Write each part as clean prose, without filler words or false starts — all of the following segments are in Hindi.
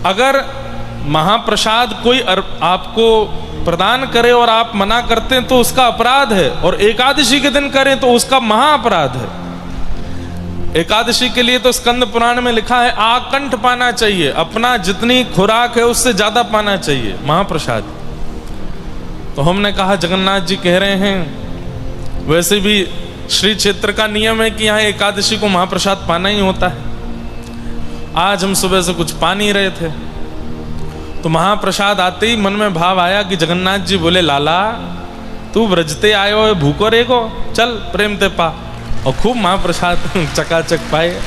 अगर महाप्रसाद कोई आपको प्रदान करे और आप मना करते हैं तो उसका अपराध है, और एकादशी के दिन करें तो उसका महाअपराध है। एकादशी के लिए तो स्कंद पुराण में लिखा है आकंठ पाना चाहिए, अपना जितनी खुराक है उससे ज्यादा पाना चाहिए महाप्रसाद। तो हमने कहा जगन्नाथ जी कह रहे हैं, वैसे भी श्री क्षेत्र का नियम है कि यहाँ एकादशी को महाप्रसाद पाना ही होता है। आज हम सुबह से कुछ पा नहीं रहे थे, तो महाप्रसाद आते ही मन में भाव आया कि जगन्नाथ जी बोले लाला तू व्रजते आयो है, भूखो रेगो, चल प्रेम ते पा। और खूब महाप्रसाद चकाचक पाए,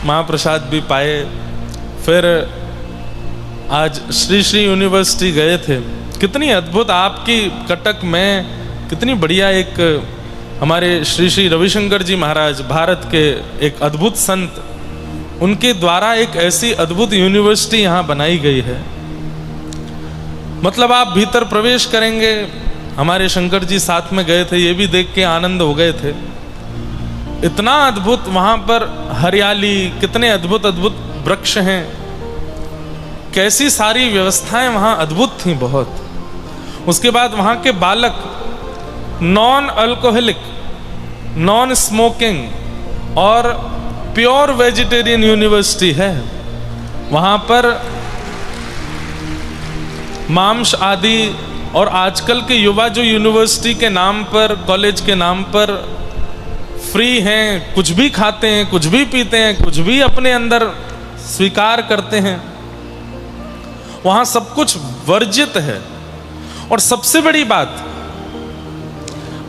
महाप्रसाद भी पाए। फिर आज श्री श्री यूनिवर्सिटी गए थे, कितनी अद्भुत आपकी कटक में कितनी बढ़िया एक हमारे श्री श्री रविशंकर जी महाराज, भारत के एक अद्भुत संत, उनके द्वारा एक ऐसी अद्भुत यूनिवर्सिटी यहाँ बनाई गई है। मतलब आप भीतर प्रवेश करेंगे, हमारे शंकर जी साथ में गए थे, ये भी देख के आनंद हो गए थे। इतना अद्भुत वहाँ पर हरियाली, कितने अद्भुत अद्भुत वृक्ष हैं, कैसी सारी व्यवस्थाएं वहाँ अद्भुत थी बहुत। उसके बाद वहाँ के बालक नॉन अल्कोहलिक, नॉन स्मोकिंग और प्योर वेजिटेरियन यूनिवर्सिटी है। वहाँ पर मांस आदि, और आजकल के युवा जो यूनिवर्सिटी के नाम पर, कॉलेज के नाम पर फ्री हैं, कुछ भी खाते हैं, कुछ भी पीते हैं, कुछ भी अपने अंदर स्वीकार करते हैं, वहाँ सब कुछ वर्जित है। और सबसे बड़ी बात,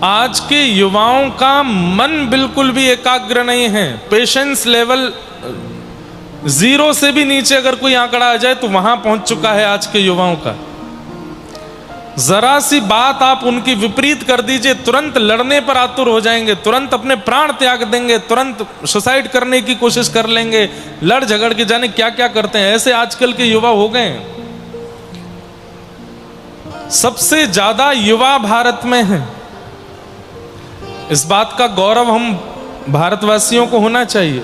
आज के युवाओं का मन बिल्कुल भी एकाग्र नहीं है। पेशेंस लेवल 0 से भी नीचे अगर कोई आंकड़ा आ जाए तो वहां पहुंच चुका है आज के युवाओं का। जरा सी बात आप उनकी विपरीत कर दीजिए, तुरंत लड़ने पर आतुर हो जाएंगे, तुरंत अपने प्राण त्याग देंगे, तुरंत सुसाइड करने की कोशिश कर लेंगे, लड़ झगड़ के जाने क्या क्या करते हैं। ऐसे आजकल के युवा हो गए हैं। सबसे ज्यादा युवा भारत में है। इस बात का गौरव हम भारतवासियों को होना चाहिए,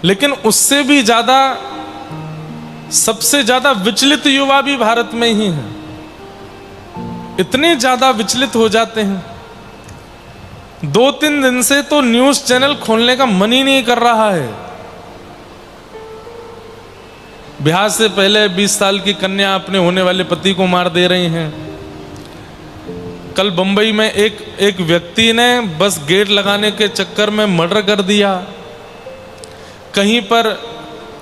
लेकिन उससे भी ज्यादा, सबसे ज्यादा विचलित युवा भी भारत में ही है। इतने ज्यादा विचलित हो जाते हैं, 2-3 दिन से तो न्यूज चैनल खोलने का मन ही नहीं कर रहा है। ब्याह से पहले 20 साल की कन्या अपने होने वाले पति को मार दे रही हैं। कल बंबई में एक व्यक्ति ने बस गेट लगाने के चक्कर में मर्डर कर दिया। कहीं पर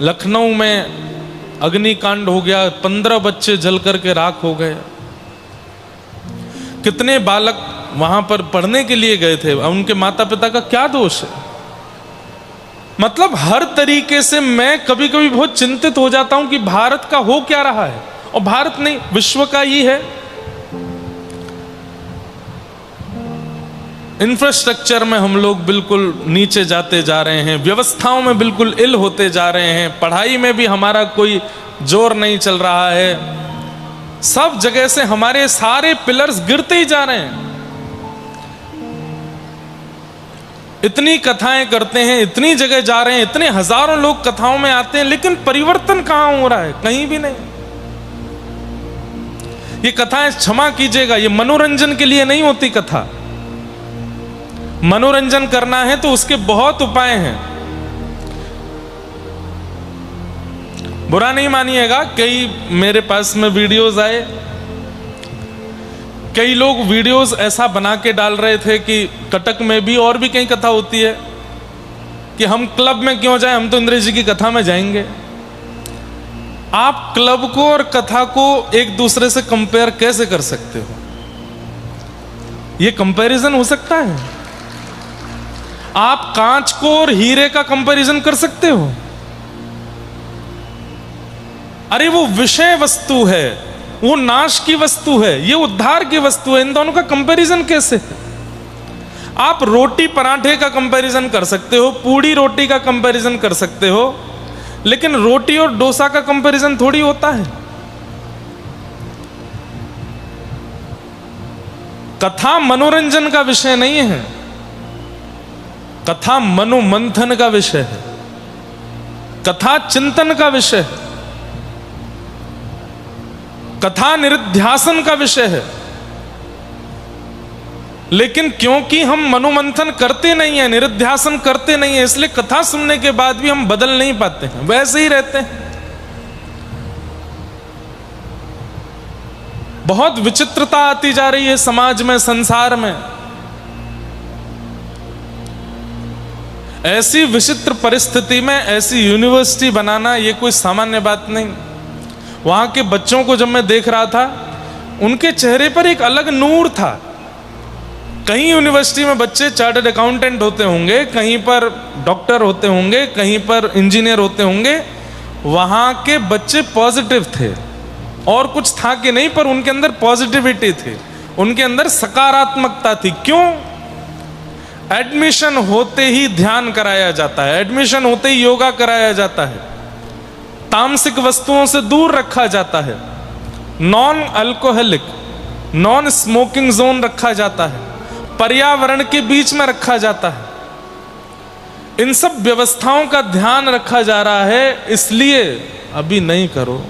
लखनऊ में अग्निकांड हो गया, 15 बच्चे जल करके राख हो गए। कितने बालक वहां पर पढ़ने के लिए गए थे, उनके माता पिता का क्या दोष है? मतलब हर तरीके से मैं कभी कभी बहुत चिंतित हो जाता हूं कि भारत का हो क्या रहा है। और भारत नहीं, विश्व का ही है। इंफ्रास्ट्रक्चर में हम लोग बिल्कुल नीचे जाते जा रहे हैं, व्यवस्थाओं में बिल्कुल इल होते जा रहे हैं, पढ़ाई में भी हमारा कोई जोर नहीं चल रहा है। सब जगह से हमारे सारे पिलर्स गिरते ही जा रहे हैं। इतनी कथाएं करते हैं, इतनी जगह जा रहे हैं, इतने हजारों लोग कथाओं में आते हैं, लेकिन परिवर्तन कहां हो रहा है? कहीं भी नहीं। ये कथाएं, क्षमा कीजिएगा, ये मनोरंजन के लिए नहीं होती कथा। मनोरंजन करना है तो उसके बहुत उपाय हैं। बुरा नहीं मानिएगा, कई मेरे पास में वीडियोस आए, कई लोग वीडियोस ऐसा बना के डाल रहे थे कि कटक में भी और भी कई कथा होती है कि हम क्लब में क्यों जाएं, हम तो इंद्र जी की कथा में जाएंगे। आप क्लब को और कथा को एक दूसरे से कंपेयर कैसे कर सकते हो? यह कंपैरिजन हो सकता है? आप कांच को और हीरे का कंपैरिजन कर सकते हो? अरे वो विषय वस्तु है, वो नाश की वस्तु है, ये उद्धार की वस्तु है। इन दोनों का कंपैरिजन कैसे है? आप रोटी पराठे का कंपैरिजन कर सकते हो, पूड़ी रोटी का कंपैरिजन कर सकते हो, लेकिन रोटी और डोसा का कंपैरिजन थोड़ी होता है। कथा मनोरंजन का विषय नहीं है, कथा मनोमंथन का विषय है। कथा चिंतन का विषय है, कथा निरुध्यासन का विषय है। लेकिन क्योंकि हम मनोमंथन करते नहीं है, निरुध्यासन करते नहीं है, इसलिए कथा सुनने के बाद भी हम बदल नहीं पाते हैं, वैसे ही रहते हैं। बहुत विचित्रता आती जा रही है समाज में, संसार में। ऐसी विचित्र परिस्थिति में ऐसी यूनिवर्सिटी बनाना ये कोई सामान्य बात नहीं। वहां के बच्चों को जब मैं देख रहा था, उनके चेहरे पर एक अलग नूर था। कहीं यूनिवर्सिटी में बच्चे चार्टर्ड अकाउंटेंट होते होंगे, कहीं पर डॉक्टर होते होंगे, कहीं पर इंजीनियर होते होंगे, वहां के बच्चे पॉजिटिव थे और कुछ था कि नहीं, पर उनके अंदर पॉजिटिविटी थी, उनके अंदर सकारात्मकता थी। क्यों? एडमिशन होते ही ध्यान कराया जाता है, एडमिशन होते ही योगा कराया जाता है, तामसिक वस्तुओं से दूर रखा जाता है, non alcoholic, non smoking zone रखा जाता है, पर्यावरण के बीच में रखा जाता है। इन सब व्यवस्थाओं का ध्यान रखा जा रहा है, इसलिए अभी नहीं करो।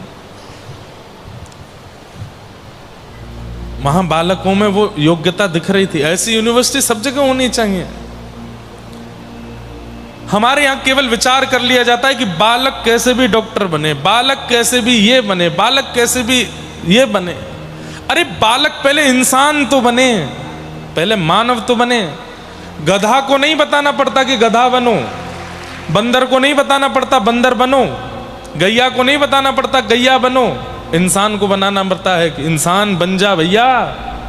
वहां बालकों में वो योग्यता दिख रही थी। ऐसी यूनिवर्सिटी सब जगह होनी चाहिए। हमारे यहां केवल विचार कर लिया जाता है कि बालक कैसे भी डॉक्टर बने, बालक कैसे भी ये बने, बालक कैसे भी ये बने। अरे बालक पहले इंसान तो बने, पहले मानव तो बने। गधा को नहीं बताना पड़ता कि गधा बनो, बंदर को नहीं बताना पड़ता बंदर बनो, गैया को नहीं बताना पड़ता गैया बनो। इंसान को बनाना पड़ता है कि इंसान बन जा भैया,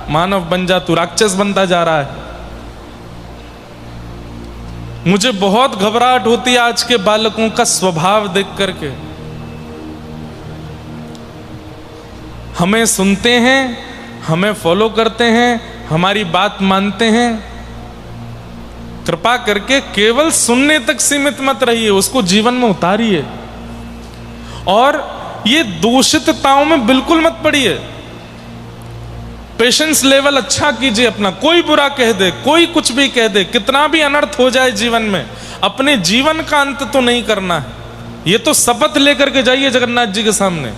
मानव बन जा, तू राक्षस बनता जा रहा है। मुझे बहुत घबराहट होती है आज के बालकों का स्वभाव देख करके। हमें सुनते हैं, हमें फॉलो करते हैं, हमारी बात मानते हैं। कृपा करके केवल सुनने तक सीमित मत रहिए, उसको जीवन में उतारिए। और ये दूषितताओं में बिल्कुल मत पड़िए। पेशेंस लेवल अच्छा कीजिए अपना। कोई बुरा कह दे, कोई कुछ भी कह दे, कितना भी अनर्थ हो जाए जीवन में, अपने जीवन का अंत तो नहीं करना है। ये तो शपथ लेकर के जाइए जगन्नाथ जी के सामने।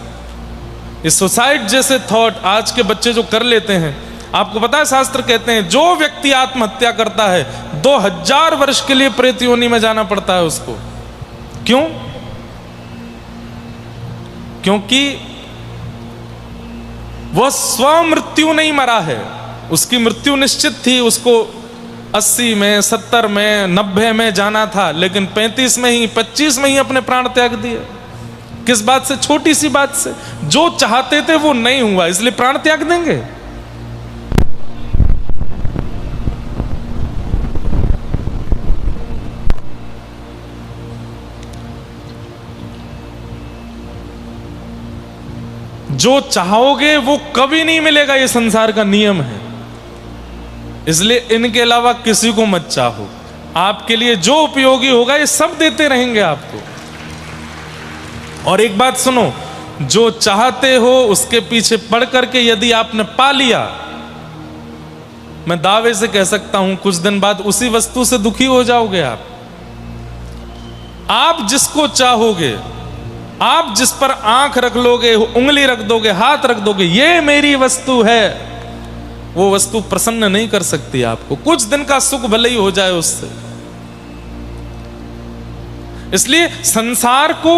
इस सुसाइड जैसे थॉट आज के बच्चे जो कर लेते हैं, आपको पता है शास्त्र कहते हैं जो व्यक्ति आत्महत्या करता है 2000 वर्ष के लिए प्रेत योनि में जाना पड़ता है उसको। क्यों? क्योंकि वह स्वमृत्यु नहीं मरा है, उसकी मृत्यु निश्चित थी। उसको 80 में, 70 में, 90 में जाना था, लेकिन 35 में ही, 25 में ही अपने प्राण त्याग दिए। किस बात से? छोटी सी बात से। जो चाहते थे वो नहीं हुआ, इसलिए प्राण त्याग देंगे। जो चाहोगे वो कभी नहीं मिलेगा, ये संसार का नियम है। इसलिए इनके अलावा किसी को मत चाहो। आपके लिए जो उपयोगी होगा ये सब देते रहेंगे आपको। और एक बात सुनो, जो चाहते हो उसके पीछे पड़ करके यदि आपने पा लिया, मैं दावे से कह सकता हूं कुछ दिन बाद उसी वस्तु से दुखी हो जाओगे आप। आप जिसको चाहोगे, आप जिस पर आंख रख लोगे, उंगली रख दोगे, हाथ रख दोगे, ये मेरी वस्तु है, वो वस्तु प्रसन्न नहीं कर सकती आपको। कुछ दिन का सुख भले ही हो जाए उससे। इसलिए संसार को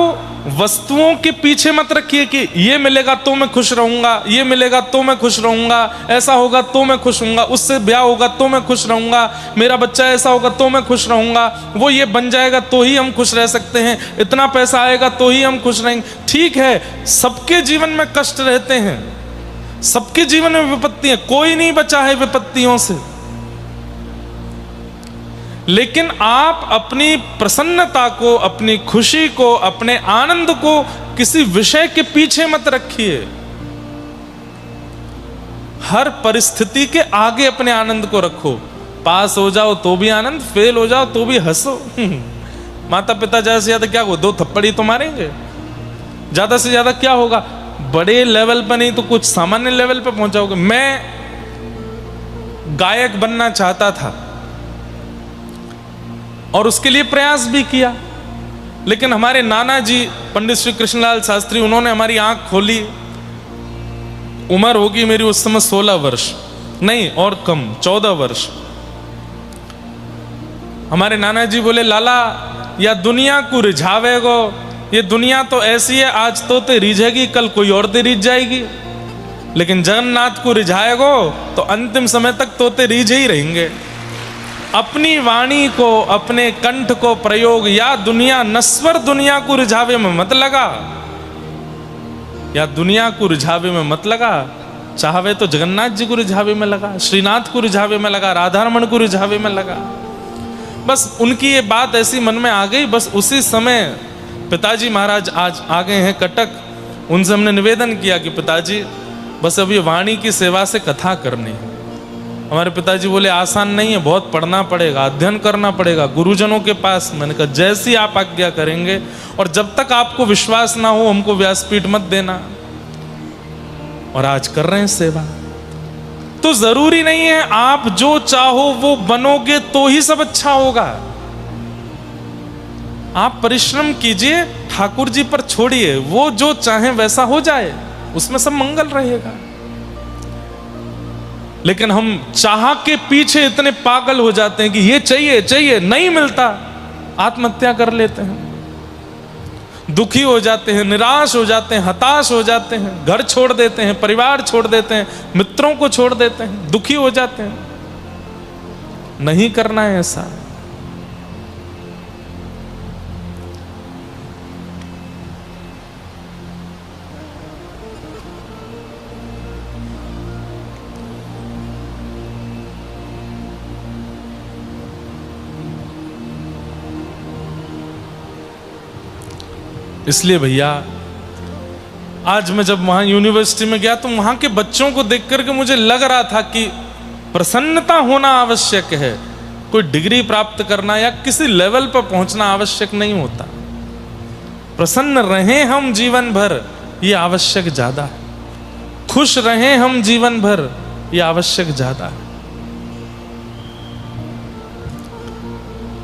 वस्तुओं के पीछे मत रखिए कि ये मिलेगा तो मैं खुश रहूंगा, ये मिलेगा तो मैं खुश रहूंगा, ऐसा होगा तो मैं खुश रहूंगा, उससे ब्याह होगा तो मैं खुश रहूंगा, मेरा बच्चा ऐसा होगा तो मैं खुश रहूंगा, वो ये बन जाएगा तो ही हम खुश रह सकते हैं, इतना पैसा आएगा तो ही हम खुश रहेंगे। ठीक है, सबके जीवन में कष्ट रहते हैं, सबके जीवन में विपत्तियां, कोई नहीं बचा है विपत्तियों से। लेकिन आप अपनी प्रसन्नता को, अपनी खुशी को, अपने आनंद को किसी विषय के पीछे मत रखिए। हर परिस्थिति के आगे अपने आनंद को रखो। पास हो जाओ तो भी आनंद, फेल हो जाओ तो भी हंसो। माता पिता ज्यादा से ज्यादा क्या हो, 2 थप्पड़ ही तो मारेंगे, ज्यादा से ज्यादा क्या होगा। बड़े लेवल पर नहीं तो कुछ सामान्य लेवल पर पहुंचाओगे। मैं गायक बनना चाहता था और उसके लिए प्रयास भी किया, लेकिन हमारे नाना जी पंडित श्री कृष्णलाल शास्त्री, उन्होंने हमारी आंख खोली। उम्र होगी मेरी उस समय 16 वर्ष, नहीं और कम, 14 वर्ष। हमारे नाना जी बोले, लाला या दुनिया को रिझावेगो, ये दुनिया तो ऐसी है, आज तो ते रिझेगी, कल कोई और ते रिझ जाएगी, लेकिन जगन्नाथ को रिझाएगो तो अंतिम समय तक तोते रिझे ही रहेंगे। अपनी वाणी को, अपने कंठ को प्रयोग, या दुनिया नश्वर दुनिया को रिझावे में मत लगा, या दुनिया को रिझावे में मत लगा, चाहवे तो जगन्नाथ जी को रिझावे में लगा, श्रीनाथ को रिझावे में लगा, राधारमण को रिझावे में लगा। बस उनकी ये बात ऐसी मन में आ गई। बस उसी समय पिताजी महाराज आज आ गए हैं कटक, उनसे हमने निवेदन किया कि पिताजी बस अब ये वाणी की सेवा से कथा करनी है। हमारे पिताजी बोले, आसान नहीं है, बहुत पढ़ना पड़ेगा, अध्ययन करना पड़ेगा गुरुजनों के पास। मैंने कहा जैसी आप आज्ञा करेंगे, और जब तक आपको विश्वास ना हो हमको व्यासपीठ मत देना। और आज कर रहे हैं सेवा। तो जरूरी नहीं है आप जो चाहो वो बनोगे तो ही सब अच्छा होगा। आप परिश्रम कीजिए, ठाकुर जी पर छोड़िए, वो जो चाहे वैसा हो जाए, उसमें सब मंगल रहेगा। लेकिन हम चाह के पीछे इतने पागल हो जाते हैं कि ये चाहिए चाहिए, नहीं मिलता आत्महत्या कर लेते हैं, दुखी हो जाते हैं, निराश हो जाते हैं, हताश हो जाते हैं, घर छोड़ देते हैं, परिवार छोड़ देते हैं, मित्रों को छोड़ देते हैं, दुखी हो जाते हैं। नहीं करना है ऐसा। इसलिए भैया आज मैं जब वहां यूनिवर्सिटी में गया तो वहां के बच्चों को देख करके मुझे लग रहा था कि प्रसन्नता होना आवश्यक है। कोई डिग्री प्राप्त करना या किसी लेवल पर पहुंचना आवश्यक नहीं होता। प्रसन्न रहें हम जीवन भर, ये आवश्यक ज्यादा है। खुश रहें हम जीवन भर, ये आवश्यक ज्यादा है।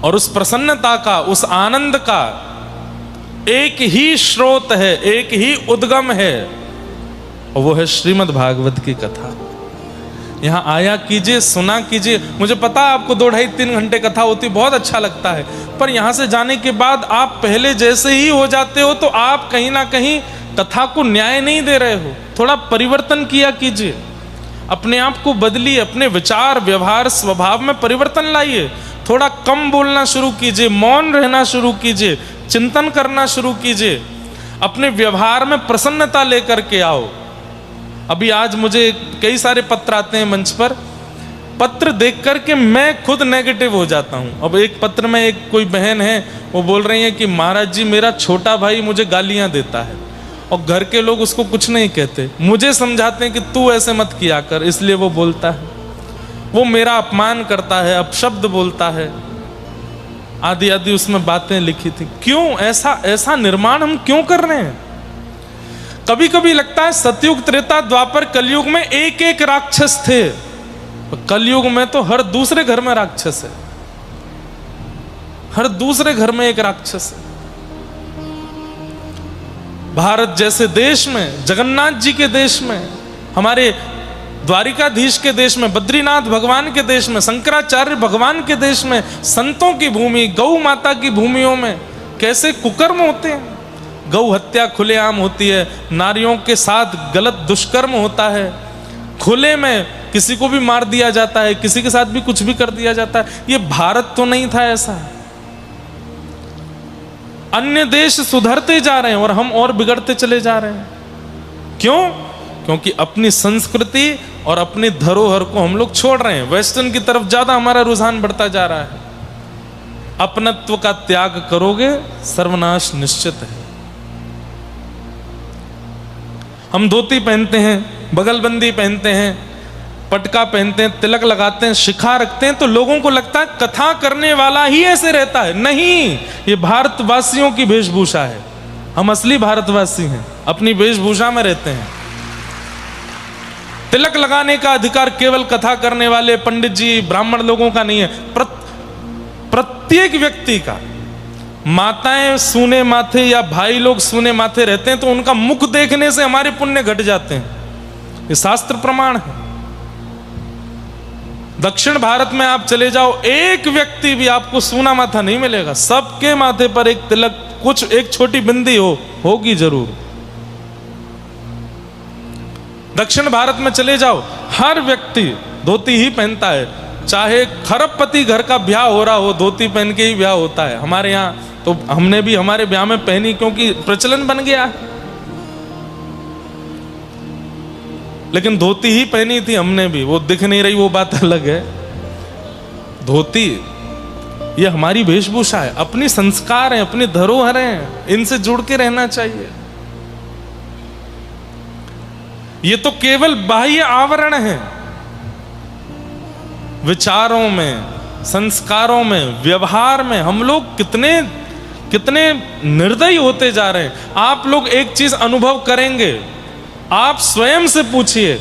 और उस प्रसन्नता का, उस आनंद का एक ही स्रोत है, एक ही उद्गम है, और वो है श्रीमद् भागवत की कथा। यहां आया कीजिए, सुना कीजिए। मुझे पता है आपको 2-2.5-3 घंटे कथा होती, बहुत अच्छा लगता है, पर यहां से जाने के बाद आप पहले जैसे ही हो जाते हो, तो आप कहीं ना कहीं कथा को न्याय नहीं दे रहे हो। थोड़ा परिवर्तन किया कीजिए, अपने आप को बदलिए, अपने विचार, व्यवहार, स्वभाव में परिवर्तन लाइए। थोड़ा कम बोलना शुरू कीजिए, मौन रहना शुरू कीजिए, चिंतन करना शुरू कीजिए, अपने व्यवहार में प्रसन्नता लेकर के आओ। अभी आज मुझे कई सारे पत्र आते हैं मंच पर, पत्र देख करके मैं खुद नेगेटिव हो जाता हूं। अब एक पत्र में एक कोई बहन है, वो बोल रही है कि महाराज जी मेरा छोटा भाई मुझे गालियां देता है, और घर के लोग उसको कुछ नहीं कहते, मुझे समझाते हैं कि तू ऐसे मत किया कर, इसलिए वो बोलता है, वो मेरा अपमान करता है, अपशब्द बोलता है, आदि आदि उसमें बातें लिखी थी। क्यों ऐसा निर्माण हम क्यों कर रहे हैं? कभी कभी लगता है सतयुग, त्रेता, द्वापर, कलयुग में एक एक राक्षस थे, कलयुग में तो हर दूसरे घर में राक्षस है, हर दूसरे घर में एक राक्षस है। भारत जैसे देश में, जगन्नाथ जी के देश में, हमारे द्वारिकाधीश के देश में, बद्रीनाथ भगवान के देश में, शंकराचार्य भगवान के देश में, संतों की भूमि, गौ माता की भूमियों में कैसे कुकर्म होते हैं। गौ हत्या खुलेआम होती है, नारियों के साथ गलत दुष्कर्म होता है, खुले में किसी को भी मार दिया जाता है, किसी के साथ भी कुछ भी कर दिया जाता है। ये भारत तो नहीं था ऐसा। अन्य देश सुधरते जा रहे हैं और हम और बिगड़ते चले जा रहे हैं। क्यों? क्योंकि अपनी संस्कृति और अपनी धरोहर को हम लोग छोड़ रहे हैं। वेस्टर्न की तरफ ज्यादा हमारा रुझान बढ़ता जा रहा है। अपनत्व का त्याग करोगे, सर्वनाश निश्चित है। हम धोती पहनते हैं, बगलबंदी पहनते हैं, पटका पहनते हैं, तिलक लगाते हैं, शिखा रखते हैं, तो लोगों को लगता है कथा करने वाला ही ऐसे रहता है। नहीं, ये भारतवासियों की वेशभूषा है। हम असली भारतवासी हैं, अपनी वेशभूषा में रहते हैं। तिलक लगाने का अधिकार केवल कथा करने वाले पंडित जी, ब्राह्मण लोगों का नहीं है, प्रत्येक व्यक्ति का। माताएं सूने माथे या भाई लोग सूने माथे रहते हैं तो उनका मुख देखने से हमारे पुण्य घट जाते हैं। ये शास्त्र प्रमाण है। दक्षिण भारत में आप चले जाओ, एक व्यक्ति भी आपको सूना माथा नहीं मिलेगा, सबके माथे पर एक तिलक, कुछ एक छोटी बिंदी होगी जरूर। दक्षिण भारत में चले जाओ, हर व्यक्ति धोती ही पहनता है, चाहे खरबपति घर का ब्याह हो रहा हो, धोती पहन के ही ब्याह होता है। हमारे यहाँ तो हमने भी हमारे ब्याह में पहनी क्योंकि प्रचलन बन गया है, लेकिन धोती ही पहनी थी हमने भी। वो दिख नहीं रही वो बात अलग है। धोती ये हमारी वेशभूषा है, अपनी संस्कार है, अपनी धरोहर है, इनसे जुड़ के रहना चाहिए। ये तो केवल बाह्य आवरण है। विचारों में, संस्कारों में, व्यवहार में हम लोग कितने कितने निर्दयी होते जा रहे हैं। आप लोग एक चीज अनुभव करेंगे, आप स्वयं से पूछिए,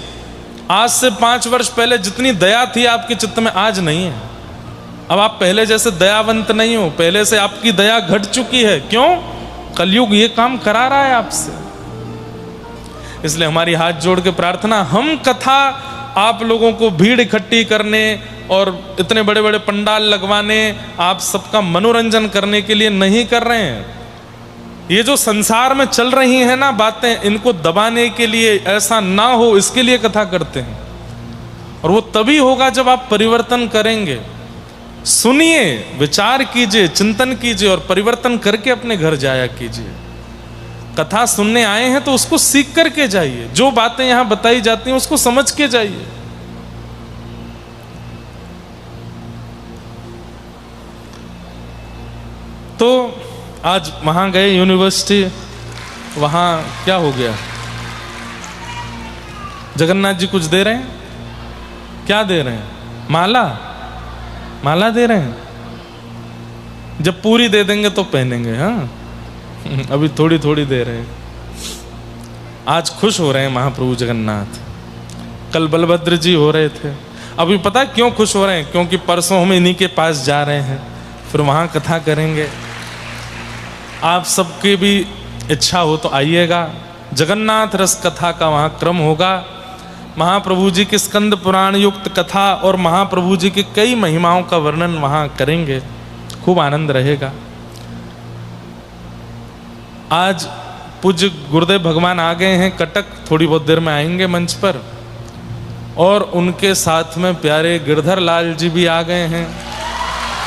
आज से 5 वर्ष पहले जितनी दया थी आपके चित्त में आज नहीं है। अब आप पहले जैसे दयावंत नहीं हो, पहले से आपकी दया घट चुकी है। क्यों? कलयुग ये काम करा रहा है आपसे। इसलिए हमारी हाथ जोड़ के प्रार्थना, हम कथा आप लोगों को भीड़ इकट्ठी करने और इतने बड़े बड़े पंडाल लगवाने, आप सबका मनोरंजन करने के लिए नहीं कर रहे हैं। ये जो संसार में चल रही हैं ना बातें, इनको दबाने के लिए, ऐसा ना हो इसके लिए कथा करते हैं। और वो तभी होगा जब आप परिवर्तन करेंगे। सुनिए, विचार कीजिए, चिंतन कीजिए और परिवर्तन करके अपने घर जाया कीजिए। कथा सुनने आए हैं तो उसको सीख करके जाइए, जो बातें यहां बताई जाती हैं उसको समझ के जाइए। तो आज वहां गए यूनिवर्सिटी, वहां क्या हो गया? जगन्नाथ जी कुछ दे रहे हैं? क्या दे रहे हैं? माला दे रहे हैं। जब पूरी दे देंगे तो पहनेंगे। हाँ, अभी थोड़ी थोड़ी दे रहे हैं। आज खुश हो रहे हैं महाप्रभु जगन्नाथ। कल बलभद्र जी हो रहे थे। अभी पता क्यों खुश हो रहे हैं? क्योंकि परसों हम इन्हीं के पास जा रहे हैं, फिर वहां कथा करेंगे। आप सबकी भी इच्छा हो तो आइएगा। जगन्नाथ रस कथा का वहां क्रम होगा। महाप्रभु जी की स्कंद पुराण युक्त कथा और महाप्रभु जी की कई महिमाओं का वर्णन वहां करेंगे। खूब आनंद रहेगा। आज पूज्य गुरुदेव भगवान आ गए हैं कटक, थोड़ी बहुत देर में आएंगे मंच पर। और उनके साथ में प्यारे गिरधर लाल जी भी आ गए हैं,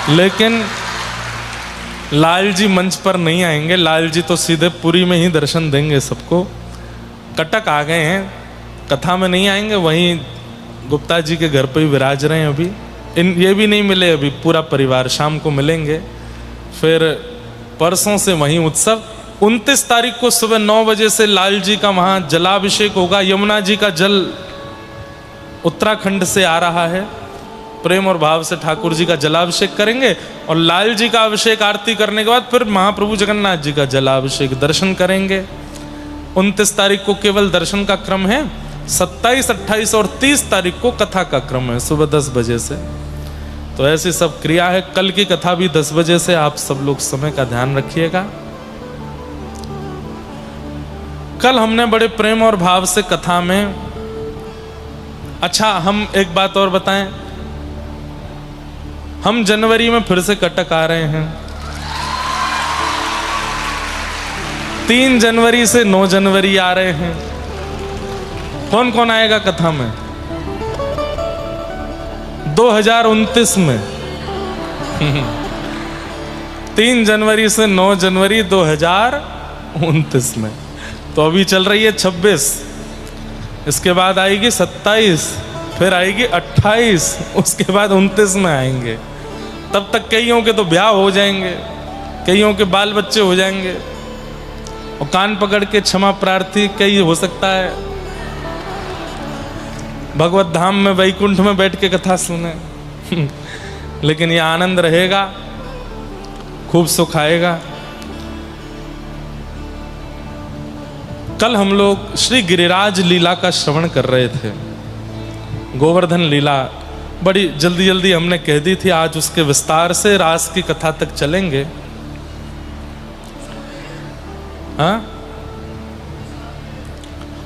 लेकिन लाल जी मंच पर नहीं आएंगे। लाल जी तो सीधे पुरी में ही दर्शन देंगे सबको। कटक आ गए हैं, कथा में नहीं आएंगे, वहीं गुप्ता जी के घर पे ही विराज रहे हैं अभी। ये भी नहीं मिले अभी, पूरा परिवार शाम को मिलेंगे। फिर परसों से वहीं उत्सव। 29 तारीख को सुबह 9 बजे से लाल जी का वहाँ जलाभिषेक होगा। यमुना जी का जल उत्तराखंड से आ रहा है। प्रेम और भाव से ठाकुर जी का जलाभिषेक करेंगे और लाल जी का अभिषेक आरती करने के बाद फिर महाप्रभु जगन्नाथ जी का जलाभिषेक दर्शन करेंगे। 29 तारीख को केवल दर्शन का क्रम है। 27, 28 और 30 तारीख को कथा का क्रम है सुबह 10 बजे से। तो ऐसी सब क्रिया है। कल की कथा भी 10 बजे से, आप सब लोग समय का ध्यान रखिएगा। कल हमने बड़े प्रेम और भाव से कथा में, अच्छा हम एक बात और बताएं, हम जनवरी में फिर से कटक आ रहे हैं। 3 जनवरी से 9 जनवरी आ रहे हैं। कौन कौन आएगा कथा में? 2029 में 3 जनवरी से 9 जनवरी 2029 में। तो अभी चल रही है 26, इसके बाद आएगी 27, फिर आएगी 28, उसके बाद 29 में आएंगे। तब तक कईयों के तो ब्याह हो जाएंगे, कईयों के बाल बच्चे हो जाएंगे और कान पकड़ के क्षमा प्रार्थी कई हो सकता है भगवत धाम में वैकुंठ में बैठ के कथा सुने। लेकिन ये आनंद रहेगा, खूब सुख आएगा। कल हम लोग श्री गिरिराज लीला का श्रवण कर रहे थे। गोवर्धन लीला बड़ी जल्दी जल्दी हमने कह दी थी, आज उसके विस्तार से रास की कथा तक चलेंगे। हाँ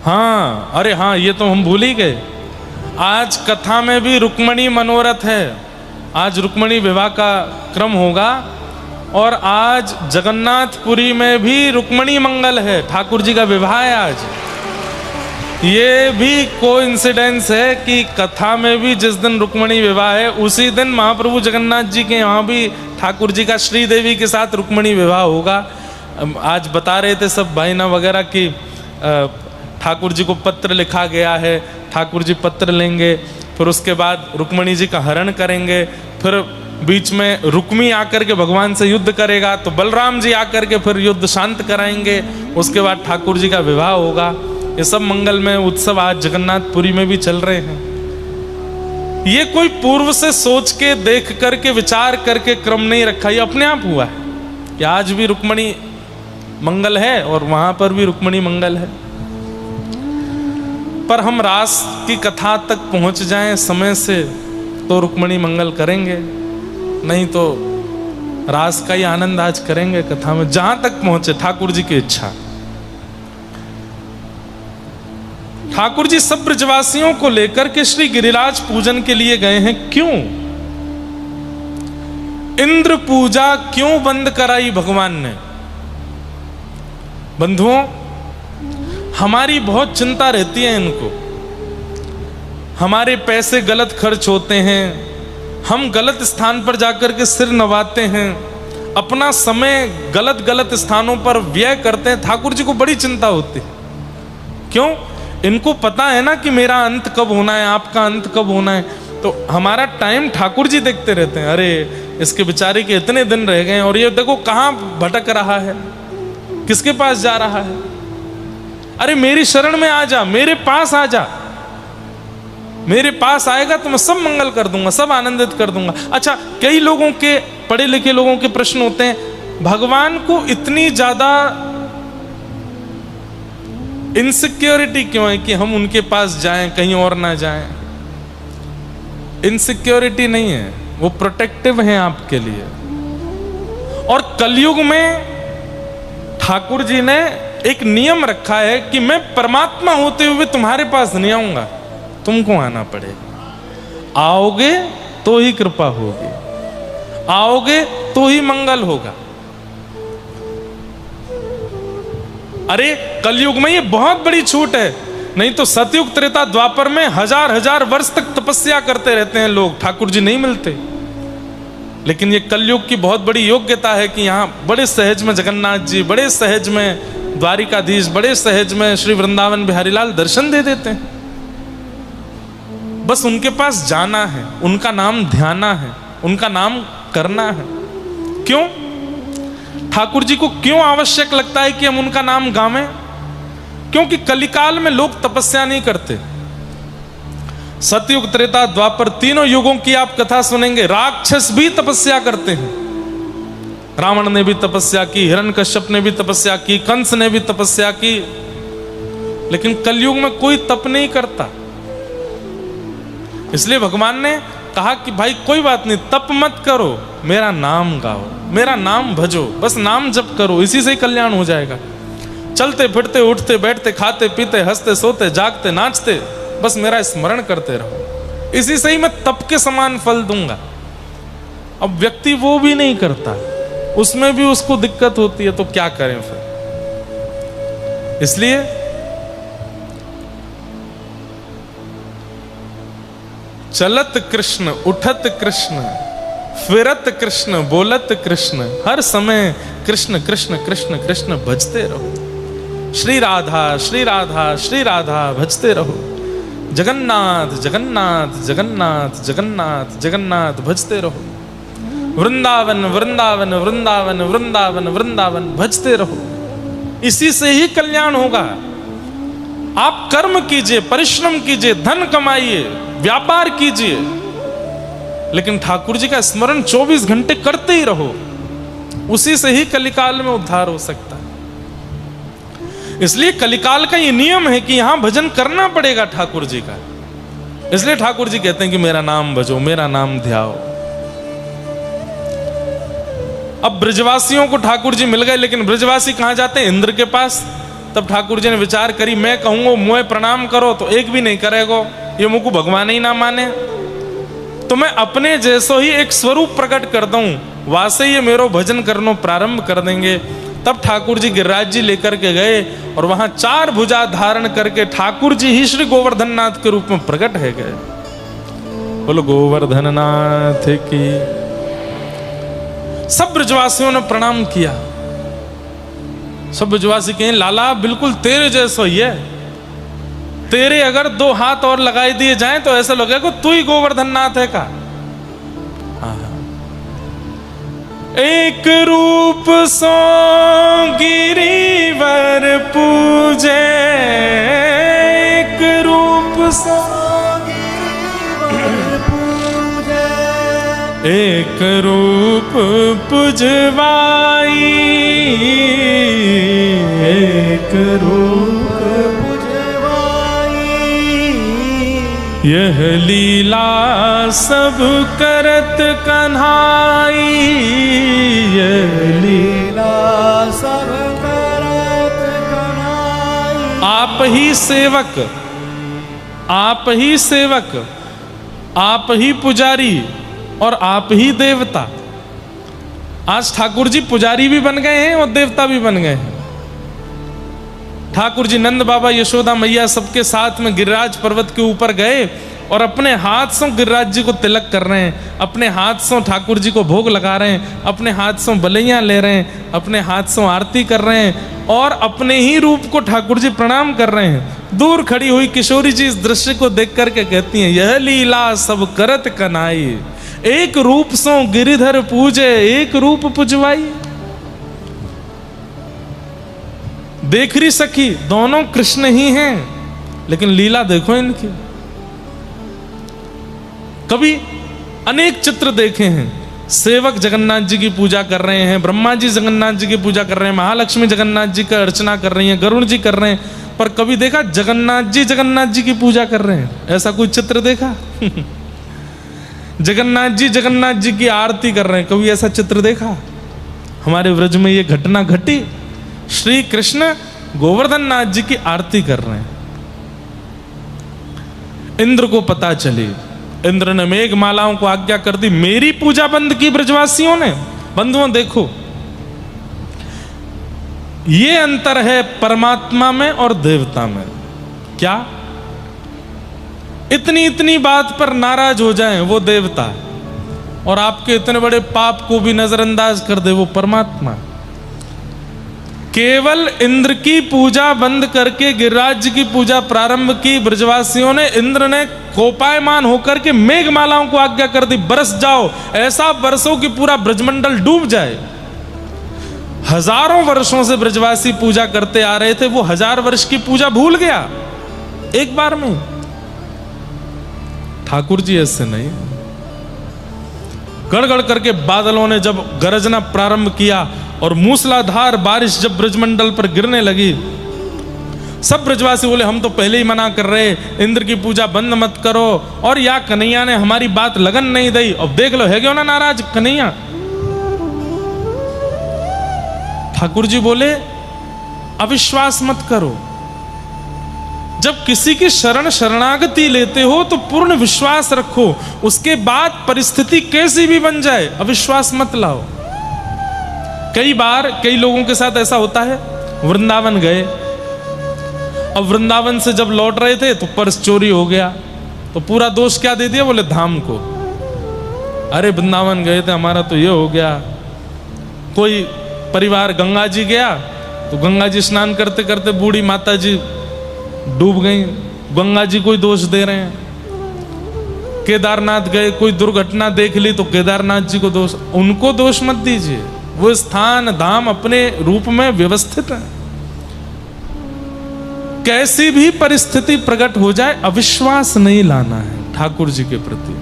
हाँ, अरे हाँ, ये तो हम भूल ही गए। आज कथा में भी रुक्मणी मनोरथ है, आज रुक्मणी विवाह का क्रम होगा, और आज जगन्नाथपुरी में भी रुक्मणी मंगल है, ठाकुर जी का विवाह है आज। ये भी कोइंसिडेंस है कि कथा में भी जिस दिन रुक्मणी विवाह है उसी दिन महाप्रभु जगन्नाथ जी के यहाँ भी ठाकुर जी का श्रीदेवी के साथ रुक्मणी विवाह होगा। आज बता रहे थे सब भाईना वगैरह कि ठाकुर जी को पत्र लिखा गया है, ठाकुर जी पत्र लेंगे, फिर उसके बाद रुक्मणी जी का हरण करेंगे, फिर बीच में रुक्मी आकर के भगवान से युद्ध करेगा, तो बलराम जी आकर के फिर युद्ध शांत कराएंगे, उसके बाद ठाकुर जी का विवाह होगा। ये सब मंगलमय उत्सव आज जगन्नाथपुरी में भी चल रहे हैं। ये कोई पूर्व से सोच के देख करके विचार करके क्रम नहीं रखा, ये अपने आप हुआ है कि आज भी रुक्मणी मंगल है और वहां पर भी रुक्मणी मंगल है। पर हम रास की कथा तक पहुंच जाएं समय से तो रुक्मणी मंगल करेंगे, नहीं तो रास का ही आनंद आज करेंगे कथा में, जहां तक पहुंचे ठाकुर जी की इच्छा। ठाकुर जी सब ब्रजवासियों को लेकर के श्री गिरिराज पूजन के लिए गए हैं। क्यों? इंद्र पूजा क्यों बंद कराई भगवान ने? बंधुओं, हमारी बहुत चिंता रहती है इनको, हमारे पैसे गलत खर्च होते हैं, हम गलत स्थान पर जाकर के सिर नवाते हैं, अपना समय गलत गलत स्थानों पर व्यय करते हैं। ठाकुर जी को बड़ी चिंता होती है। क्यों? इनको पता है ना कि मेरा अंत कब होना है, आपका अंत कब होना है, तो हमारा टाइम ठाकुर जी देखते रहते हैं। अरे इसके बेचारे के इतने दिन रह गए और ये देखो कहां भटक रहा है, किसके पास जा रहा है। अरे मेरी शरण में आ जा, मेरे पास आ जा, मेरे पास आएगा तो मैं सब मंगल कर दूंगा, सब आनंदित कर दूंगा। अच्छा, कई लोगों के, पढ़े लिखे लोगों के प्रश्न होते हैं, भगवान को इतनी ज्यादा इनसिक्योरिटी क्यों है कि हम उनके पास जाएं, कहीं और ना जाएं? इनसिक्योरिटी नहीं है, वो प्रोटेक्टिव हैं आपके लिए। और कलयुग में ठाकुर जी ने एक नियम रखा है कि मैं परमात्मा होते हुए तुम्हारे पास नहीं आऊंगा, तुमको आना पड़ेगा। आओगे तो ही कृपा होगी, आओगे तो ही मंगल होगा। अरे कलयुग में ये बहुत बड़ी छूट है, नहीं तो सतयुग त्रेता द्वापर में हजार हजार वर्ष तक तपस्या करते रहते हैं लोग, ठाकुर जी नहीं मिलते। लेकिन ये कलयुग की बहुत बड़ी योग्यता है कि यहाँ बड़े सहज में जगन्नाथ जी, बड़े सहज में द्वारिकाधीश, बड़े सहज में श्री वृंदावन बिहारी लाल दर्शन दे देते हैं। बस उनके पास जाना है, उनका नाम ध्याना है, उनका नाम करना है। क्यों? ठाकुर जी को क्यों आवश्यक लगता है कि हम उनका नाम गावें? क्योंकि कलिकाल में लोग तपस्या नहीं करते। सतयुग त्रेता द्वापर तीनों युगों की आप कथा सुनेंगे, राक्षस भी तपस्या करते हैं। रावण ने भी तपस्या की, हिरण्यकश्यप ने भी तपस्या की, कंस ने भी तपस्या की, लेकिन कलयुग में कोई तप नहीं करता। इसलिए भगवान ने कहा कि भाई कोई बात नहीं, तप मत करो, मेरा नाम गाओ, मेरा नाम भजो, बस नाम जप करो, इसी से ही कल्याण हो जाएगा। चलते फिरते, उठते बैठते, खाते पीते, हंसते सोते, जागते नाचते, बस मेरा स्मरण करते रहो, इसी से ही मैं तप के समान फल दूंगा। अब व्यक्ति वो भी नहीं करता, उसमें भी उसको दिक्कत होती है, तो क्या करें फिर? इसलिए चलत कृष्ण, उठत कृष्ण, फिरत कृष्ण, बोलत कृष्ण, हर समय कृष्ण कृष्ण कृष्ण कृष्ण भजते रहो। श्री राधा श्री राधा श्री राधा भजते रहो। जगन्नाथ जगन्नाथ जगन्नाथ जगन्नाथ जगन्नाथ भजते रहो। वृंदावन वृंदावन वृंदावन वृंदावन वृंदावन भजते रहो। इसी से ही कल्याण होगा। आप कर्म कीजिए, परिश्रम कीजिए, धन कमाइए, व्यापार कीजिए, लेकिन ठाकुर जी का स्मरण 24 घंटे करते ही रहो, उसी से ही कलिकाल में उद्धार हो सकता है। इसलिए कलिकाल का ये नियम है कि यहां भजन करना पड़ेगा ठाकुर जी का। इसलिए ठाकुर जी कहते हैं कि मेरा नाम भजो, मेरा नाम ध्याओ। अब ब्रजवासियों को ठाकुर जी मिल गए, लेकिन ब्रजवासी कहाँ जाते हैं? इंद्र के पास। तब ठाकुर जी ने विचार करी, मैं कहूँगा मुझे प्रणाम करो तो एक भी नहीं करेगो, ये मुझको भगवान ही ना माने, तो मैं अपने जैसो ही एक स्वरूप प्रकट कर दूं, वासे ये मेरो भजन करनो प्रारंभ कर देंगे। तब ठाकुर जी गिरिराज जी लेकर के गए और वहां 4 भुजा धारण करके ठाकुर जी ही श्री गोवर्धन नाथ के रूप में प्रकट है गए। बोलो गोवर्धन नाथ की। सब ब्रजवासियों ने प्रणाम किया। सब ब्रजवासी कहें, लाला बिल्कुल तेरे जैसा ही है, तेरे अगर 2 हाथ और लगाए दिए जाएं तो ऐसा लगेगा तू ही गोवर्धन नाथ है का। एक रूप सो गिरिवर पूजे, एक रूप सो गिरिवर पूजे, एक रूप पुजवाई, एक रूप पुजवाई, यह लीला सब करत कन्हाई, यह लीला सब करत कन्हाई। आप ही सेवक, आप ही सेवक, आप ही पुजारी और आप ही देवता। आज ठाकुर जी पुजारी भी बन गए हैं और देवता भी बन गए हैं। ठाकुर जी नंद बाबा यशोदा मैया सबके साथ में गिरिराज पर्वत के ऊपर गए और अपने हाथ से गिरिराज जी को तिलक कर रहे हैं, अपने हाथ से ठाकुर जी को भोग लगा रहे हैं, अपने हाथ से बलैया ले रहे हैं, अपने हाथ से आरती कर रहे हैं और अपने ही रूप को ठाकुर जी प्रणाम कर रहे हैं। दूर खड़ी हुई किशोरी जी इस दृश्य को देख करके कहती हैं, यह लीला सब करत कनाई, एक रूप सो गिरिधर पूजे, एक रूप पुजवाई। देख रही सखी, दोनों कृष्ण ही हैं, लेकिन लीला देखो इनकी। कभी अनेक चित्र देखे हैं, सेवक जगन्नाथ जी की पूजा कर रहे हैं, ब्रह्मा जी जगन्नाथ जी की पूजा कर रहे हैं, महालक्ष्मी जगन्नाथ जी का अर्चना कर रही हैं, गरुण जी कर रहे हैं, पर कभी देखा जगन्नाथ जी की पूजा कर रहे हैं? ऐसा कोई चित्र देखा? जगन्नाथ जी की आरती कर रहे हैं, कभी ऐसा चित्र देखा? हमारे व्रज में ये घटना घटी, श्री कृष्ण गोवर्धन नाथ जी की आरती कर रहे हैं। इंद्र को पता चली, इंद्र ने मेघ मालाओं को आज्ञा कर दी, मेरी पूजा बंद की ब्रजवासियों ने। बंधुओं देखो, ये अंतर है परमात्मा में और देवता में। क्या? इतनी इतनी बात पर नाराज हो जाएं वो देवता, और आपके इतने बड़े पाप को भी नजरअंदाज कर दे वो परमात्मा। केवल इंद्र की पूजा बंद करके गिरिराज जी की पूजा प्रारंभ की ब्रजवासियों ने। इंद्र ने कोपायमान होकर के मेघमालाओं को आज्ञा कर दी, बरस जाओ, ऐसा बरसो कि पूरा ब्रजमंडल डूब जाए। हजारों वर्षों से ब्रजवासी पूजा करते आ रहे थे, वो 1000 वर्ष की पूजा भूल गया एक बार में। ठाकुर जी ऐसे नहीं। गड़गड़ करके बादलों ने जब गरजना प्रारंभ किया और मूसलाधार बारिश जब ब्रजमंडल पर गिरने लगी, सब ब्रजवासी बोले, हम तो पहले ही मना कर रहे, इंद्र की पूजा बंद मत करो, और या कन्हैया ने हमारी बात लगन नहीं दी। अब देख लो, है क्यों ना नाराज कन्हैया। ठाकुर जी बोले, अविश्वास मत करो। जब किसी की शरणागति लेते हो तो पूर्ण विश्वास रखो, उसके बाद परिस्थिति कैसी भी बन जाए अविश्वास मत लाओ। कई बार कई लोगों के साथ ऐसा होता है, वृंदावन गए, अब वृंदावन से जब लौट रहे थे तो पर्स चोरी हो गया, तो पूरा दोष क्या दे दिया? बोले धाम को। अरे वृंदावन गए थे, हमारा तो ये हो गया। कोई परिवार गंगा जी गया तो गंगा जी स्नान करते करते बूढ़ी माता जी डूब गई, गंगा जी को दोष दे रहे हैं। केदारनाथ गए, कोई दुर्घटना देख ली तो केदारनाथ जी को दोष। उनको दोष मत दीजिए, वो स्थान धाम अपने रूप में व्यवस्थित है। कैसी भी परिस्थिति प्रकट हो जाए अविश्वास नहीं लाना है ठाकुर जी के प्रति।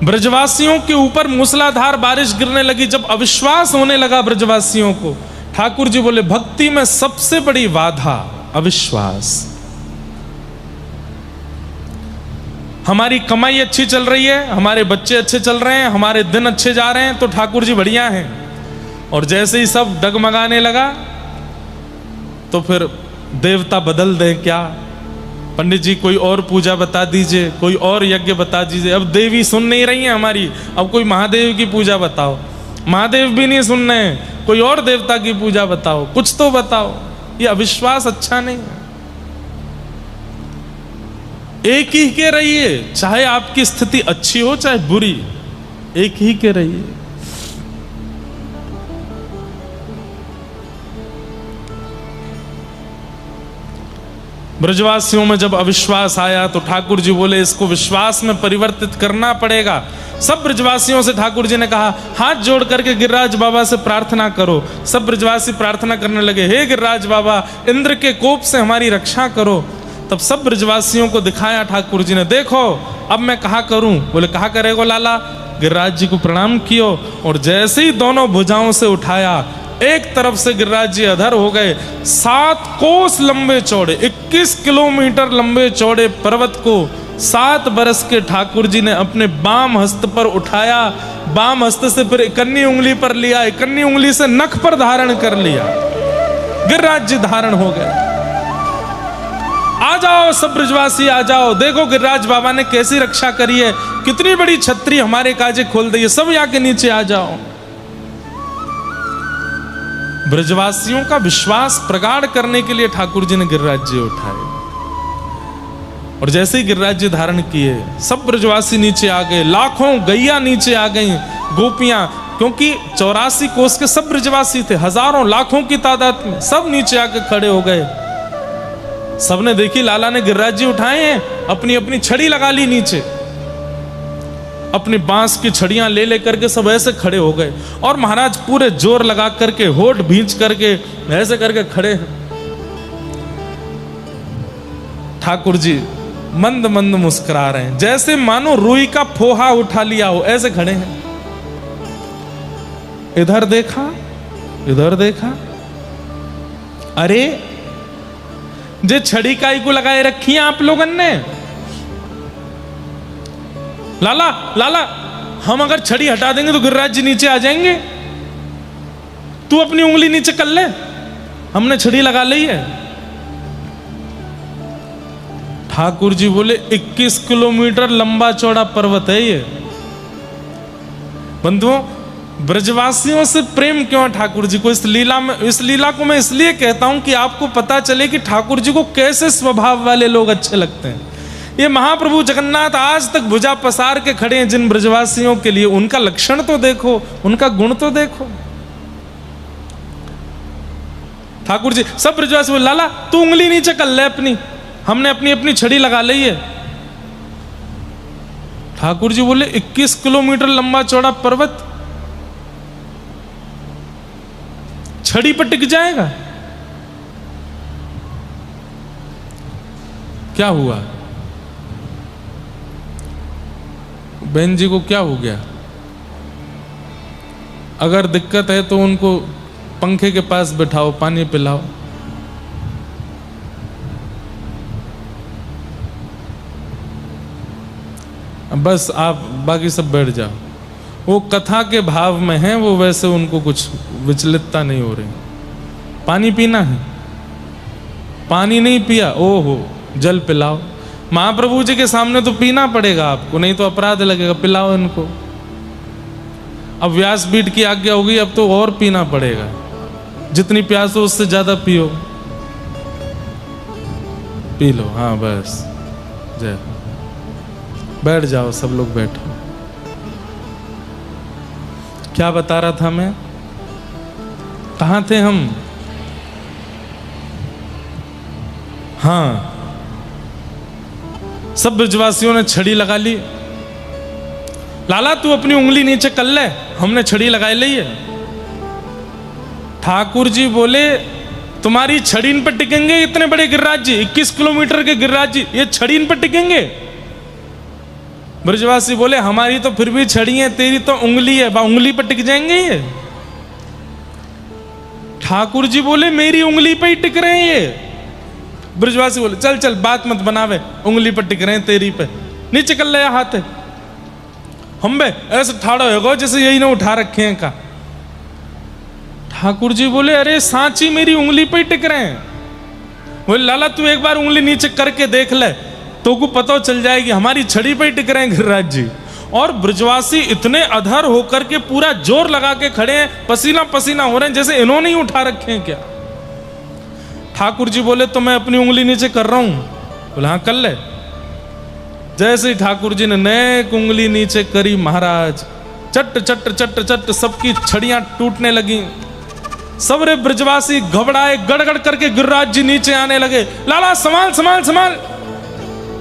ब्रजवासियों के ऊपर मूसलाधार बारिश गिरने लगी, जब अविश्वास होने लगा ब्रजवासियों को, ठाकुर जी बोले, भक्ति में सबसे बड़ी बाधा अविश्वास। हमारी कमाई अच्छी चल रही है, हमारे बच्चे अच्छे चल रहे हैं, हमारे दिन अच्छे जा रहे हैं, तो ठाकुर जी बढ़िया हैं। और जैसे ही सब डगमगाने लगा तो फिर देवता बदल दे क्या, पंडित जी कोई और पूजा बता दीजिए, कोई और यज्ञ बता दीजिए। अब देवी सुन नहीं रही है हमारी, अब कोई महादेव की पूजा बताओ। महादेव भी नहीं सुन रहे हैं, कोई और देवता की पूजा बताओ, कुछ तो बताओ। ये अविश्वास अच्छा नहीं है। एक ही के रहिए, चाहे आपकी स्थिति अच्छी हो चाहे बुरी, एक ही के रहिए। ब्रजवासियों में जब अविश्वास आया तो ठाकुर जी बोले इसको विश्वास में परिवर्तित करना पड़ेगा। सब ब्रजवासियों से ठाकुर जी ने कहा हाथ जोड़ करके गिरिराज बाबा से प्रार्थना करो। सब ब्रजवासी प्रार्थना करने लगे, हे गिरिराज बाबा इंद्र के कोप से हमारी रक्षा करो। तब सब ब्रजवासियों को दिखाया ठाकुर जी ने, देखो अब मैं कहा करूं। बोले कहा करेगो लाला। गिरिराज जी को प्रणाम कियो और जैसे ही दोनों भुजाओं से उठाया, एक तरफ से गिरिराज जी अधर हो गए। 7 कोस लंबे चौड़े, 21 किलोमीटर लंबे चौड़े पर्वत को 7 बरस के ठाकुर जी ने अपने बाम हस्त पर उठाया। बाम हस्त से फिर इकन्नी उंगली पर लिया, इकन्नी उंगली से नख पर धारण कर लिया। गिरिराज जी धारण हो गए। आ जाओ सब ब्रजवासी आ जाओ, देखो गिरिराज बाबा ने कैसी रक्षा करी है, कितनी बड़ी छतरी हमारे काजे खोल दी है, सब यहाँ के नीचे आ जाओ। ब्रजवासियों का विश्वास प्रगाढ़ करने के लिए ठाकुर जी ने गिरिराज जी उठाए। और जैसे ही गिरिराज जी धारण किए, सब ब्रजवासी नीचे आ गए। लाखों गैया नीचे आ गई, गोपियां, क्योंकि 84 कोस के सब ब्रजवासी थे, हजारों लाखों की तादाद में, सब नीचे आके खड़े हो गए। सबने देखी लाला ने गिरिराज जी उठाए हैं, अपनी अपनी छड़ी लगा ली नीचे, अपनी बांस की छड़ियां ले लेकर के सब ऐसे खड़े हो गए। और महाराज पूरे जोर लगा करके, होठ भींच करके ऐसे करके खड़े हैं। ठाकुर जी मंद मंद मुस्कुरा रहे हैं, जैसे मानो रुई का फोहा उठा लिया हो, ऐसे खड़े हैं। इधर देखा, इधर देखा, अरे जे छड़ी काई को लगाए रखी है आप लोगन ने। लाला लाला हम अगर छड़ी हटा देंगे तो गिरिराज जी नीचे आ जाएंगे, तू अपनी उंगली नीचे कर ले, हमने छड़ी लगा ली है। ठाकुर जी बोले 21 किलोमीटर लंबा चौड़ा पर्वत है ये। बंधुओं, ब्रजवासियों से प्रेम क्यों है ठाकुर जी को? इस लीला को मैं इसलिए कहता हूं कि आपको पता चले कि ठाकुर जी को कैसे स्वभाव वाले लोग अच्छे लगते हैं। ये महाप्रभु जगन्नाथ आज तक भुजा पसार के खड़े हैं जिन ब्रजवासियों के लिए, उनका लक्षण तो देखो, उनका गुण तो देखो। ठाकुर जी सब ब्रजवासी बोले लाला तू उंगली नीचे कर ले अपनी, हमने अपनी अपनी छड़ी लगा ली है। ठाकुर जी बोले 21 किलोमीटर लंबा चौड़ा पर्वत छड़ी पर टिक जाएगा? क्या हुआ? बहन जी को क्या हो गया? अगर दिक्कत है तो उनको पंखे के पास बिठाओ, पानी पिलाओ। बस आप बाकी सब बैठ जाओ। वो कथा के भाव में हैं, वो वैसे उनको कुछ विचलितता नहीं हो रही। पानी पीना है, पानी नहीं पिया, ओहो जल पिलाओ। महाप्रभु जी के सामने तो पीना पड़ेगा आपको, नहीं तो अपराध लगेगा। पिलाओ इनको। अब व्यासपीठ की आज्ञा होगी, अब तो और पीना पड़ेगा, जितनी प्यास हो उससे ज्यादा पियो। पी लो, हाँ बस जय। बैठ जाओ, सब लोग बैठो। क्या बता रहा था मैं? कहाँ थे हम? हाँ, सब ब्रजवासियों ने छड़ी लगा ली। लाला तू अपनी उंगली नीचे कर ले, हमने छड़ी लगाई ली है। ठाकुर जी बोले तुम्हारी छड़ी इन पर टिकेंगे? इतने बड़े गिरिराज जी, 21 किलोमीटर के गिरिराज जी, ये छड़ी इन पर टिकेंगे? ब्रजवासी बोले हमारी तो फिर भी छड़ी है, तेरी तो उंगली है, उंगली पर टिक जाएंगे ये? ठाकुर जी बोले मेरी उंगली पे ही टिक रहे हैं ये। ब्रजवासी बोले चल चल बात मत बनावे, उंगली पर टिक रहे हैं तेरी पे, नीचे कर ले हाथ है। हम बे ऐसे ठाड़ो होगो जैसे यही ना उठा रखे हैं का। ठाकुर जी बोले अरे सांची मेरी उंगली पे टिक रहे हैं। बोले लाला तू एक बार उंगली नीचे करके देख ले तो को पता चल जाएगी, हमारी छड़ी पे टिक रहे हैं गिरिराज जी। और ब्रजवासी इतने अधर होकर के पूरा जोर लगा के खड़े हैं, पसीना पसीना हो रहे हैं जैसे इन्होंने ही उठा रखे हैं क्या। ठाकुर जी बोले तो मैं अपनी उंगली नीचे कर रहा हूं। बोले हाँ कर ले। जैसे ही ठाकुर जी ने नेक उंगली नीचे करी महाराज, चट चट चट चट सबकी छड़ियां टूटने लगी। सबरे ब्रजवासी घबराए, गड़गड़ करके गिरिराज जी नीचे आने लगे। लाला संभाल संभाल संभाल।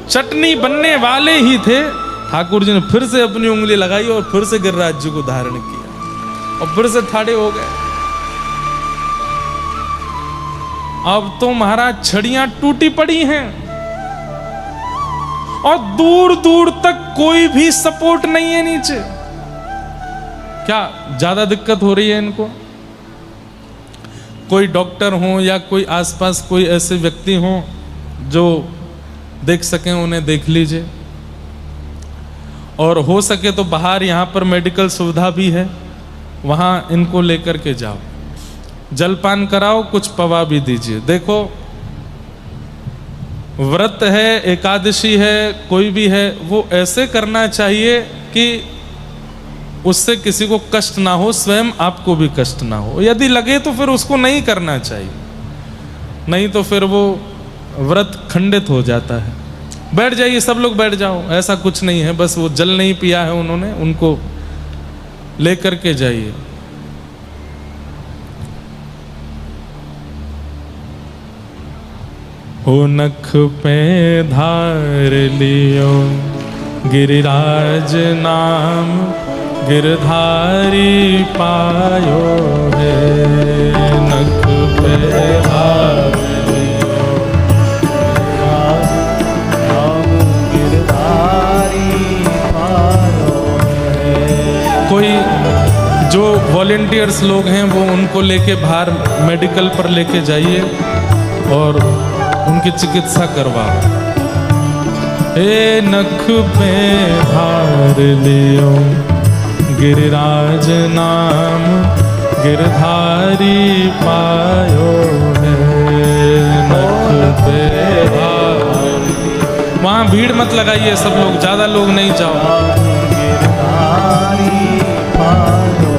चटनी बनने वाले ही थे, ठाकुर जी ने फिर से अपनी उंगली लगाई और फिर से गिरिराज जी को धारण किया और फिर से ठाड़े हो गए। अब तो महाराज छड़ियां टूटी पड़ी हैं और दूर दूर तक कोई भी सपोर्ट नहीं है नीचे। क्या ज्यादा दिक्कत हो रही है इनको? कोई डॉक्टर हो या कोई आसपास कोई ऐसे व्यक्ति हो जो देख सकें, उन्हें देख लीजिए। और हो सके तो बाहर यहाँ पर मेडिकल सुविधा भी है, वहाँ इनको लेकर के जाओ, जलपान कराओ, कुछ पवा भी दीजिए। देखो व्रत है, एकादशी है, कोई भी है, वो ऐसे करना चाहिए कि उससे किसी को कष्ट ना हो, स्वयं आपको भी कष्ट ना हो। यदि लगे तो फिर उसको नहीं करना चाहिए, नहीं तो फिर वो व्रत खंडित हो जाता है। बैठ जाइए, सब लोग बैठ जाओ, ऐसा कुछ नहीं है, बस वो जल नहीं पिया है उन्होंने, उनको लेकर के जाइए। हो नख पे धार लियो गिरिराज नाम, गिरधारी पायो है। नख पे धार लियो नाम, गिरधारी पायो है। कोई जो वॉलेंटियर्स लोग हैं वो उनको लेके बाहर मेडिकल पर लेके जाइए और उनकी चिकित्सा करवाओ। हे नख पे धार लियो गिरिराज नाम, गिरधारी पायो है। नख पे धार। वहाँ भीड़ मत लगाइए, सब लोग, ज्यादा लोग नहीं जाओ। गिरधारी पायो,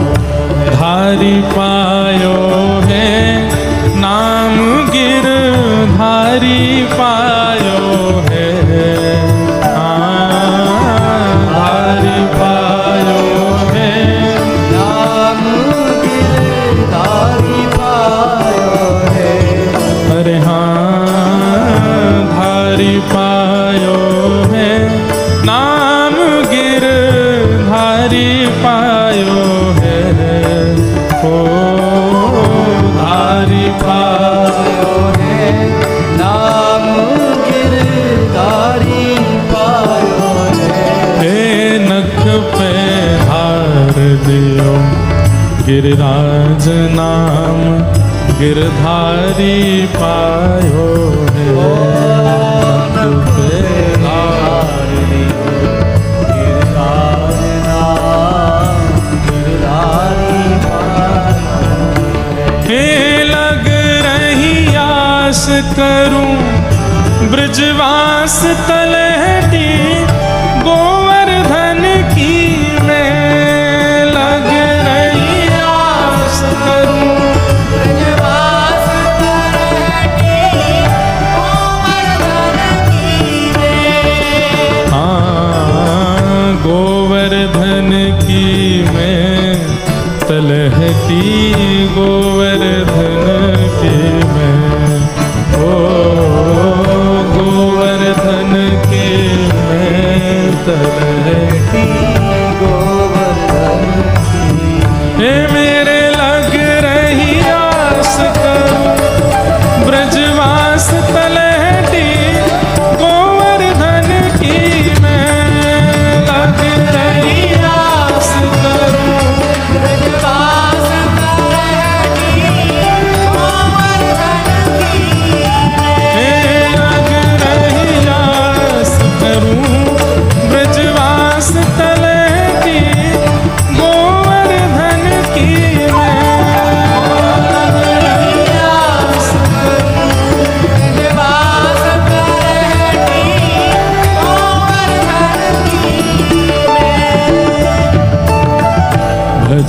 धारी पायो है नाम, गिरधारी पायो है। धारी पायो है नाम, गिरधारी पायो है। अरे हाँ धारी पायो है नाम, गिरधारी पायो है। ओ धारी पायो है नाम, गिरधारी पायो है। हे नख पे धार दियो गिरिराज नाम, गिरधारी पायो है। नख पे धार दियो गिरिराज नाम, गिरधारी पायो है। लग रही आस करूं ब्रजवास तलहटी, गोवर्धन की मैं लग रही आस करूं ब्रजवास तलहटी, गोवर्धन की मैं। हाँ गोवर्धन की मैं तलहटी, गोवर्धन की मैं। ओ गोवर्धन के मैं तलहटी।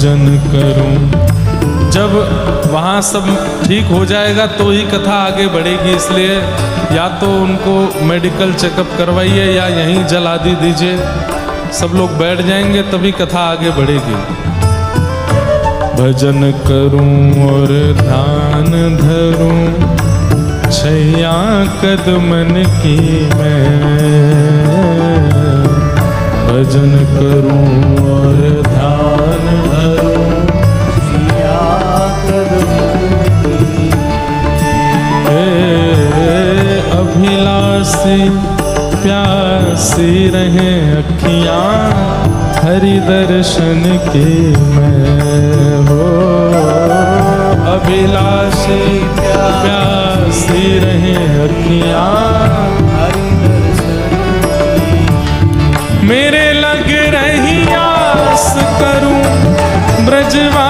भजन करूं। जब वहाँ सब ठीक हो जाएगा तो ही कथा आगे बढ़ेगी, इसलिए या तो उनको मेडिकल चेकअप करवाइए या यहीं जल आदि दीजिए, सब लोग बैठ जाएंगे तभी कथा आगे बढ़ेगी। भजन करूं और ध्यान धरूं, छैया कदमन की मैं। भजन करूं और ध्यान धरूं, छैया कदमन की मैं। अभिलाषी प्यासी रहे अखियां, हरि दर्शन की मैं हो। अभिलाषी प्यासी रहे अखियां, हरि दर्शन की। मेरे लग रही आस करूं ब्रजवा